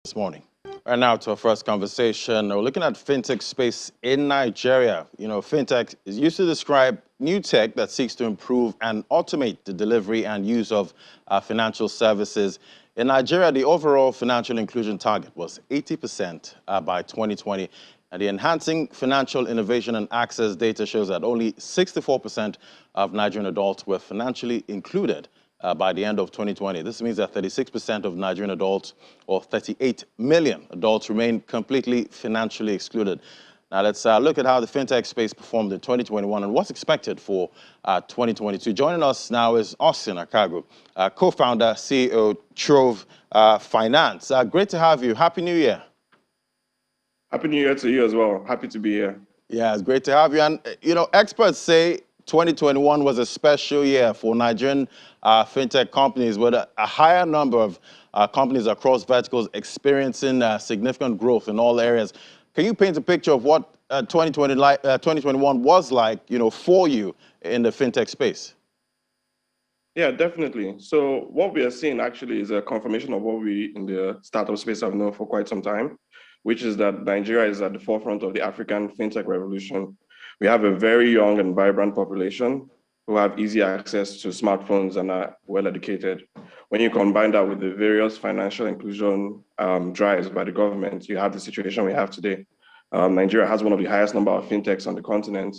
this morning. And now to our first conversation. We're looking at fintech space in Nigeria. Fintech is used to describe new tech that seeks to improve and automate the delivery and use of financial services. In Nigeria, the overall financial inclusion target was 80% by 2020. And the Enhancing Financial Innovation and Access data shows that only 64% of Nigerian adults were financially included by the end of 2020. This means that 36% of Nigerian adults, or 38 million adults, remain completely financially excluded. Now let's look at how the fintech space performed in 2021 and what's expected for 2022. Joining us now is Akagu, co-founder, CEO, Trove Finance. Great to have you. Happy New Year. Happy New Year to you as well. Happy to be here. Yeah, it's great to have you. And, experts say 2021 was a special year for Nigerian fintech companies with a higher number of companies across verticals experiencing significant growth in all areas. Can you paint a picture of what 2021 was like, for you in the fintech space? Yeah, definitely. So what we are seeing actually is a confirmation of what we in the startup space have known for quite some time, which is that Nigeria is at the forefront of the African fintech revolution. We have a very young and vibrant population who have easy access to smartphones and are well educated. When you combine that with the various financial inclusion drives by the government, you have the situation we have today. Nigeria has one of the highest number of fintechs on the continent.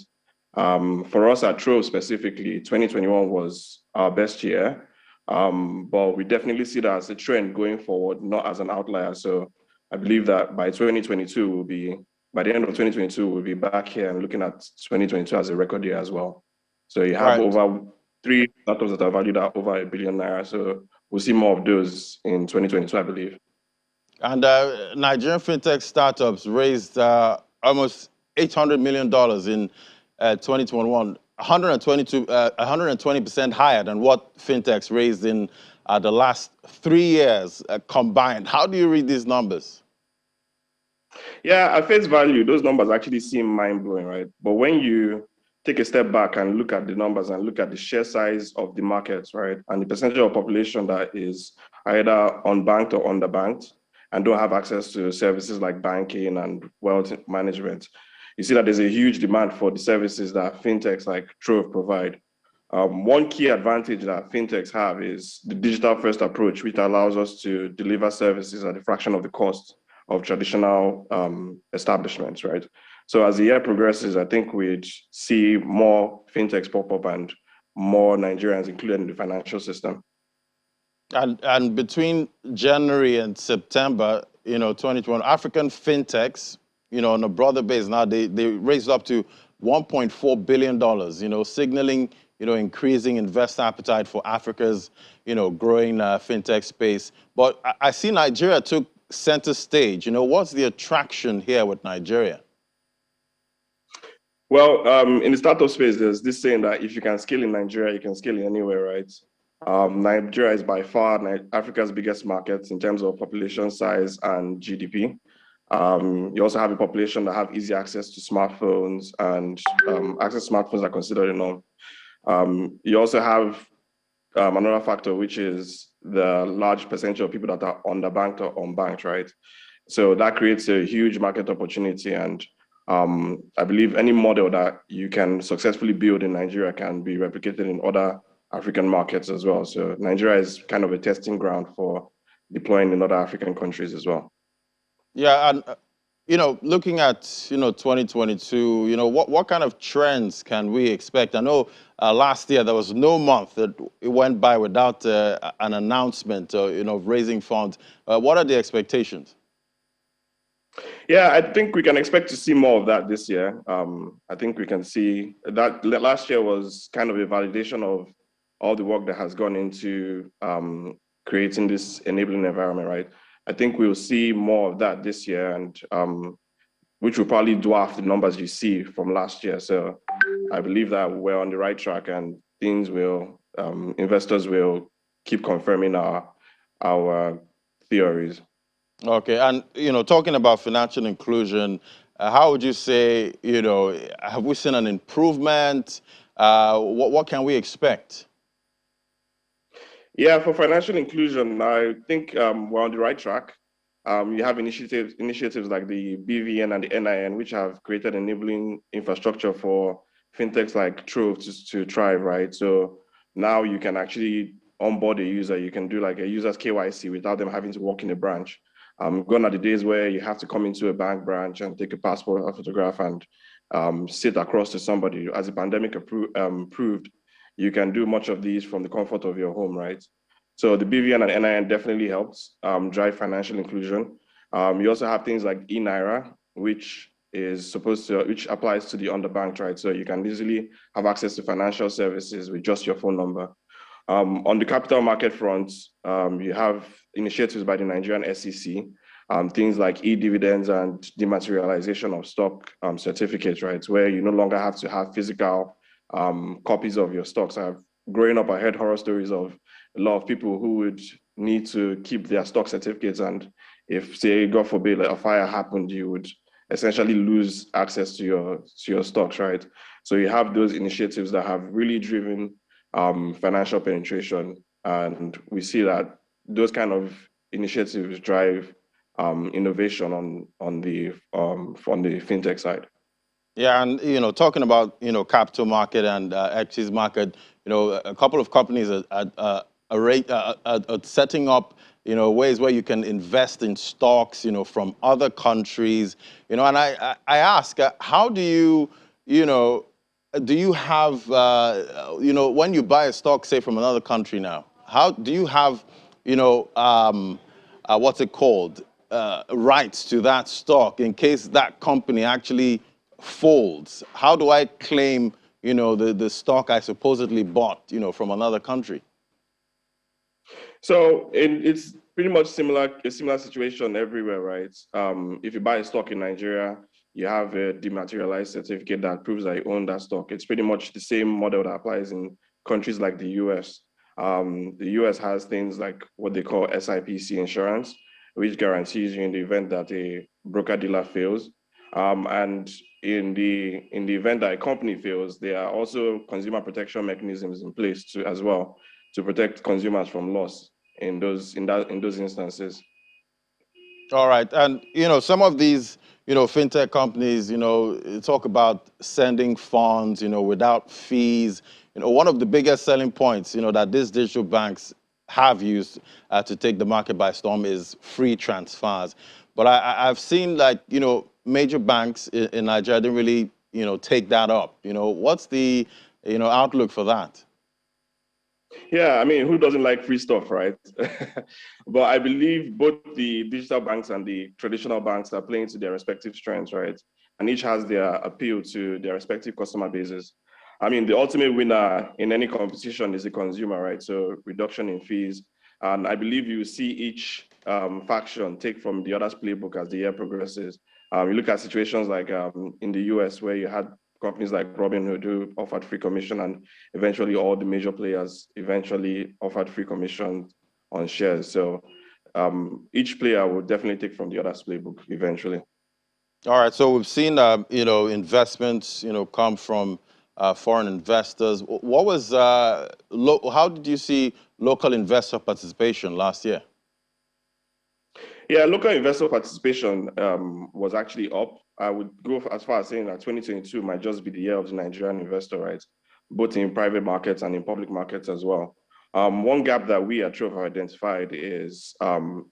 For us at Trove specifically, 2021 was our best year, but we definitely see that as a trend going forward, not as an outlier. So I believe that by 2022, by the end of 2022, we'll be back here and looking at 2022 as a record year as well. So you have over 3 startups that are valued at over ₦1 billion. So we'll see more of those in 2022, I believe. And Nigerian fintech startups raised almost $800 million in 2021, 120% higher than what fintechs raised in the last 3 years combined. How do you read these numbers? Yeah, at face value, those numbers actually seem mind-blowing, right? But when you take a step back and look at the numbers and look at the share size of the markets, right, and the percentage of population that is either unbanked or underbanked and don't have access to services like banking and wealth management, you see that there's a huge demand for the services that fintechs like Trove provide. One key advantage that fintechs have is the digital-first approach, which allows us to deliver services at a fraction of the cost of traditional establishments, right? So as the year progresses, I think we'd see more fintechs pop up and more Nigerians included in the financial system. And between January and September, 2020, African fintechs, on a broader base now, they raised up to $1.4 billion, signaling, increasing investor appetite for Africa's, growing fintech space. But I see Nigeria took center stage. What's the attraction here with Nigeria? Well, in the startup space, there's this saying that if you can scale in Nigeria, you can scale anywhere, right? Nigeria is by far Africa's biggest market in terms of population size and GDP. You also have a population that have easy access to smartphones, and access to smartphones are considered enormous. You also have another factor, which is the large percentage of people that are underbanked or unbanked, right? So that creates a huge market opportunity. And I believe any model that you can successfully build in Nigeria can be replicated in other African markets as well. So Nigeria is kind of a testing ground for deploying in other African countries as well. Yeah, and looking at 2022, what kind of trends can we expect? I know last year there was no month that it went by without an announcement, of raising funds. What are the expectations? Yeah, I think we can expect to see more of that this year. I think we can see that last year was kind of a validation of all the work that has gone into creating this enabling environment, right? I think we'll see more of that this year, and which will probably dwarf the numbers you see from last year. So I believe that we're on the right track, and investors will keep confirming our theories. Okay, and talking about financial inclusion, how would you say, have we seen an improvement? What can we expect? Yeah, for financial inclusion, I think we're on the right track. You have initiatives like the BVN and the NIN, which have created enabling infrastructure for fintechs like Trove to thrive, right? So now you can actually onboard a user. You can do like a user's KYC without them having to walk in a branch. Gone are the days where you have to come into a bank branch and take a passport, a photograph, and sit across to somebody. As the pandemic proved, you can do much of these from the comfort of your home, right? So the BVN and NIN definitely helps drive financial inclusion. You also have things like eNaira, which applies to the underbanked, right? So you can easily have access to financial services with just your phone number. On the capital market front, you have initiatives by the Nigerian SEC, things like e-dividends and dematerialization of stock certificates, right? Where you no longer have to have physical copies of your stocks. Growing up, I heard horror stories of a lot of people who would need to keep their stock certificates. And if, say, God forbid, like a fire happened, you would essentially lose access to your stocks, right? So you have those initiatives that have really driven financial penetration. And we see that those kind of initiatives drive innovation on the fintech side. Yeah, and talking about capital market and equities market, a couple of companies are setting up ways where you can invest in stocks from other countries, and I ask, how do you have when you buy a stock, say, from another country now, how do you have what's it called, rights to that stock in case that company actually folds? How do I claim, the stock I supposedly bought, from another country? So it's pretty much a similar situation everywhere, right? If you buy a stock in Nigeria, you have a dematerialized certificate that proves that you own that stock. It's pretty much the same model that applies in countries like the US. The US has things like what they call SIPC insurance, which guarantees you in the event that a broker dealer fails. And in the event that a company fails, there are also consumer protection mechanisms in place as well to protect consumers from loss in those instances. All right. And, some of these, fintech companies, talk about sending funds, without fees. One of the biggest selling points, that these digital banks have used to take the market by storm is free transfers. But I've seen, like, major banks in Nigeria didn't really, take that up. What's the, outlook for that? Yeah, I mean, who doesn't like free stuff, right? But I believe both the digital banks and the traditional banks are playing to their respective strengths, right? And each has their appeal to their respective customer bases. I mean, the ultimate winner in any competition is the consumer, right? So reduction in fees. And I believe you see each faction take from the other's playbook as the year progresses. You look at situations like in the US where you had companies like Robinhood who offered free commission, and eventually all the major players eventually offered free commission on shares. So each player will definitely take from the other's playbook eventually. All right, so we've seen, investments, come from foreign investors. What was, how did you see local investor participation last year? Yeah, local investor participation was actually up. I would go as far as saying that 2022 might just be the year of the Nigerian investor, right? Both in private markets and in public markets as well. One gap that we at Trove have identified is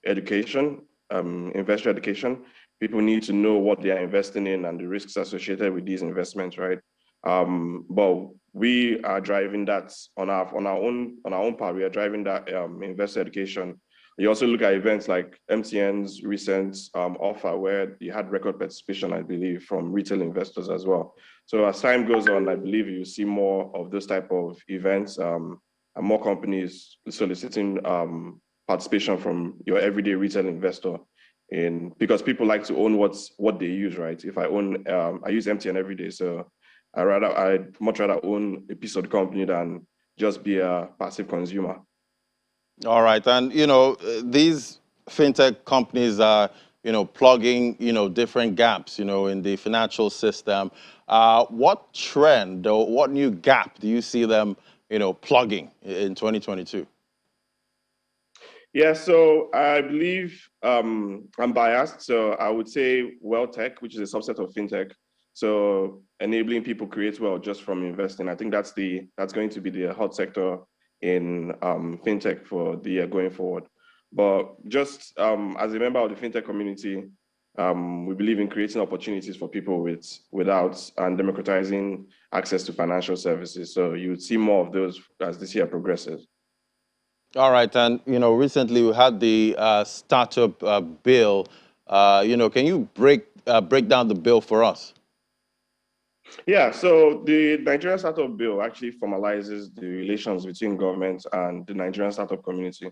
education, investor education. People need to know what they are investing in and the risks associated with these investments, right? But we are driving that on our own part. We are driving that investor education. You also look at events like MTN's recent offer, where you had record participation, I believe, from retail investors as well. So as time goes on, I believe you see more of those type of events and more companies soliciting participation from your everyday retail investor. Because people like to own what they use, right? If I use MTN every day, so I'd much rather own a piece of the company than just be a passive consumer. All right, and these fintech companies are plugging different gaps in the financial system. What trend or what new gap do you see them plugging in 2022? Yeah, so I believe I'm biased. So I would say wealth tech, which is a subset of fintech. So enabling people create wealth just from investing. I think that's going to be the hot sector in fintech for the year going forward. But just as a member of the fintech community, we believe in creating opportunities for people without and democratizing access to financial services. So you would see more of those as this year progresses. All right, and recently we had the startup bill. Can you break down the bill for us? Yeah, so the Nigerian Startup Bill actually formalizes the relations between government and the Nigerian startup community.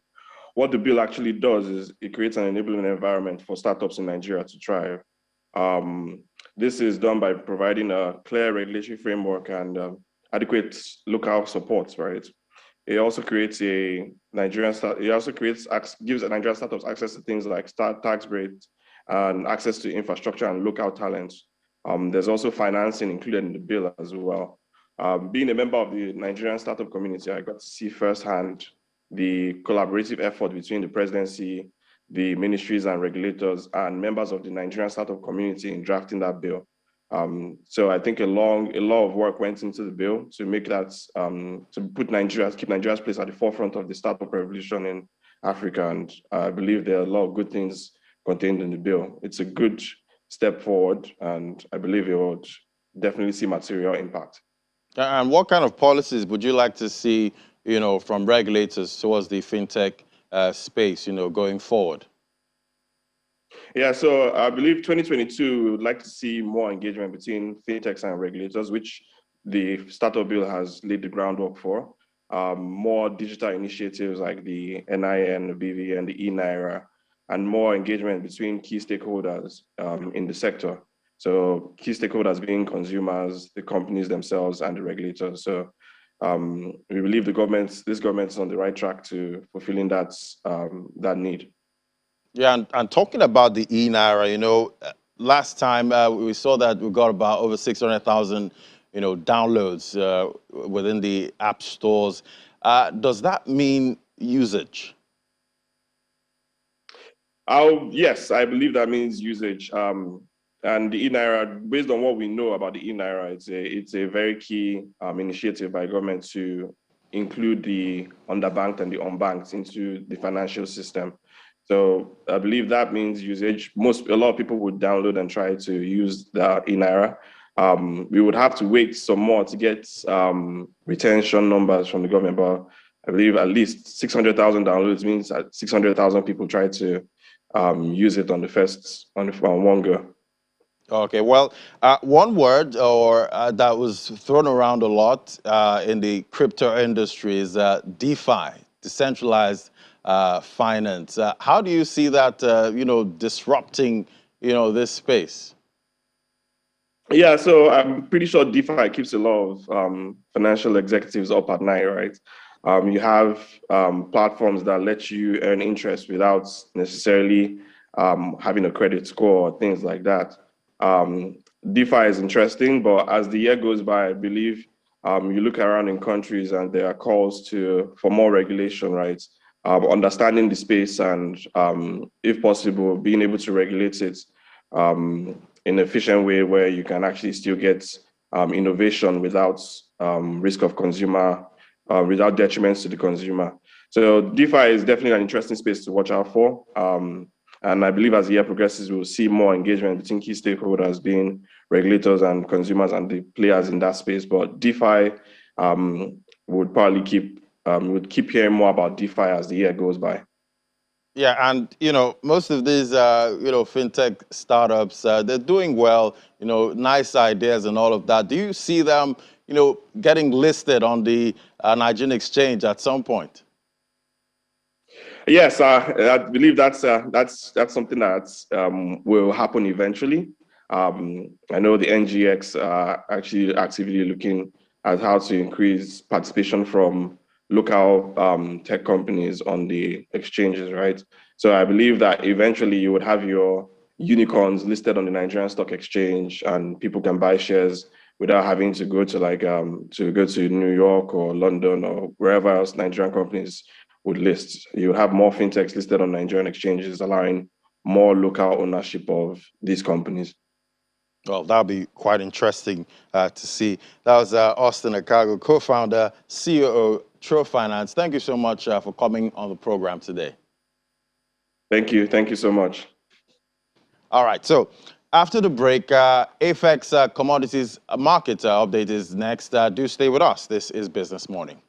What the bill actually does is it creates an enabling environment for startups in Nigeria to thrive. Um, this is done by providing a clear regulatory framework and adequate local support, right? It also creates it also gives Nigerian startups access to things like start tax breaks and access to infrastructure and local talents. There's also financing included in the bill as well. Being a member of the Nigerian startup community, I got to see firsthand the collaborative effort between the presidency, the ministries and regulators, and members of the Nigerian startup community in drafting that bill. So I think a lot of work went into the bill to make that keep Nigeria's place at the forefront of the startup revolution in Africa. And I believe there are a lot of good things contained in the bill. It's a good step forward, and I believe it would definitely see material impact. And what kind of policies would you like to see, from regulators towards the fintech space, going forward? Yeah, so I believe 2022, we would like to see more engagement between fintechs and regulators, which the startup bill has laid the groundwork for. More digital initiatives like the NIN, the BV, and the eNaira, and more engagement between key stakeholders in the sector. So key stakeholders being consumers, the companies themselves, and the regulators. So we believe this government is on the right track to fulfilling that need. Yeah, and talking about the e-naira, last time we saw that we got about over 600,000, downloads within the app stores. Does that mean usage? Yes, I believe that means usage. And the e-naira, based on what we know about the e-naira, it's a very key initiative by government to include the underbanked and the unbanked into the financial system. So I believe that means usage. A lot of people would download and try to use the e-naira. We would have to wait some more to get retention numbers from the government, but I believe at least 600,000 downloads means that 600,000 people try to use it on one go. Okay, well, one word or that was thrown around a lot in the crypto industry is DeFi, decentralized finance. How do you see that, disrupting, this space? Yeah, so I'm pretty sure DeFi keeps a lot of financial executives up at night, right? You have platforms that let you earn interest without necessarily having a credit score or things like that. Um, DeFi is interesting, but as the year goes by, I believe you look around in countries and there are calls for more regulation, right? Understanding the space and, if possible, being able to regulate it in an efficient way where you can actually still get innovation without risk of without detriments to the consumer. So DeFi is definitely an interesting space to watch out for. And I believe as the year progresses, we'll see more engagement between key stakeholders, being regulators and consumers and the players in that space. But DeFi would probably keep hearing more about DeFi as the year goes by. Yeah, and most of these fintech startups, they're doing well. Nice ideas and all of that. Do you see them, getting listed on the Nigerian exchange at some point? Yes, I believe that's something that will happen eventually. I know the NGX are actually actively looking at how to increase participation from local tech companies on the exchanges, right? So I believe that eventually you would have your unicorns listed on the Nigerian Stock Exchange, and people can buy shares without having to go to New York or London or wherever else Nigerian companies would list. You have more fintechs listed on Nigerian exchanges, allowing more local ownership of these companies. Well, that'll be quite interesting to see. That was Austin Akagu, co-founder, COO, Trove Finance. Thank you so much for coming on the program today. Thank you. Thank you so much. All right. So after the break, AFEX commodities market update is next. Do stay with us. This is Business Morning.